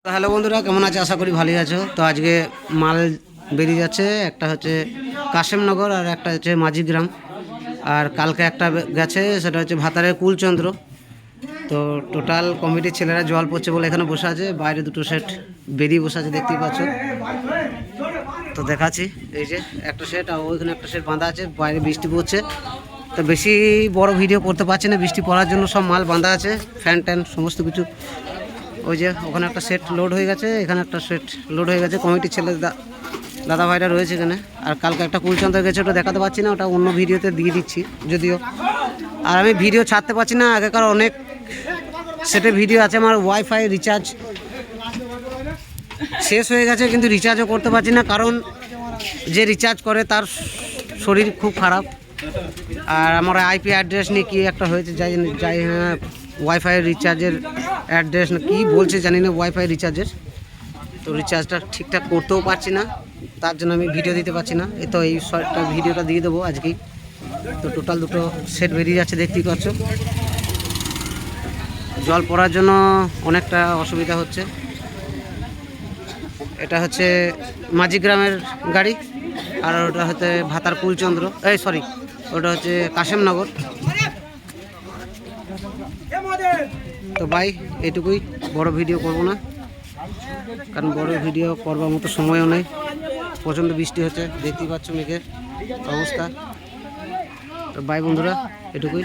Hello বন্ধুরা, কেমন আছে? আশা করি ভালোই আছো। তো আজকে মাল বেরিয়ে যাচ্ছে, একটা হচ্ছে কাশেমনগর আর একটা হচ্ছে মাঝিগ্রাম। আর কালকে একটা গেছে, সেটা হচ্ছে ভাতারের কুলচন্দ্র। তো টোটাল কমিটির ছেলেরা জল পড়ছে বলে এখানে বসে আছে, বাইরে দুটো সেট বেরিয়ে বসে আছে, দেখতেই পাচ্ছ। তো দেখাচ্ছি, এই যে একটা সেট আর ওইখানে একটা সেট বাঁধা আছে, বাইরে বৃষ্টি পড়ছে। তো বেশি বড় ভিডিও করতে পারছি না, বৃষ্টি পড়ার জন্য সব মাল বাঁধা আছে, ফ্যান ট্যান সমস্ত কিছু। ওই যে ওখানে একটা সেট লোড হয়ে গেছে, এখানে একটা সেট লোড হয়ে গেছে। কমিটির ছেলে দাদা ভাইরা রয়েছে এখানে। আর কালকে একটা কুলচন্দ্র গেছে, ওটা দেখাতে পারছি না, ওটা অন্য ভিডিওতে দিয়ে দিচ্ছি যদিও। আর আমি ভিডিও ছাড়তে পারছি না, আগেকার অনেক সেটে ভিডিও আছে। আমার ওয়াইফাই রিচার্জ শেষ হয়ে গেছে, কিন্তু রিচার্জও করতে পারছি না, কারণ যে রিচার্জ করে তার শরীর খুব খারাপ। আর আমার আইপি অ্যাড্রেস নিয়ে কী একটা হয়েছে, যাই হ্যাঁ, ওয়াইফাই রিচার্জের অ্যাড্রেস না কী বলছে জানি না, ওয়াইফাই রিচার্জের। তো রিচার্জটা ঠিকঠাক করতেও পারছি না, তার জন্য আমি ভিডিও দিতে পারছি না। এই তো এই শর্টটা ভিডিওটা দিয়ে দেবো আজকেই। তো টোটাল দুটো সেট বেরিয়ে যাচ্ছে, দেখতেই পাচ্ছ। জল পড়ার জন্য অনেকটা অসুবিধা হচ্ছে। এটা হচ্ছে মাঝিগ্রামের গাড়ি, আর ওটা হচ্ছে ভাতার কুলচন্দ্র, সরি, ওটা হচ্ছে কাশেমনগর। তো ভাই এটুকুই, বড় ভিডিও করব না, কারণ বড় ভিডিও করবার মতো সময়ও নেই। প্রচণ্ড বৃষ্টি হচ্ছে, দেখতেই পাচ্ছ মেঘের অবস্থা। তো বাই বন্ধুরা, এটুকুই।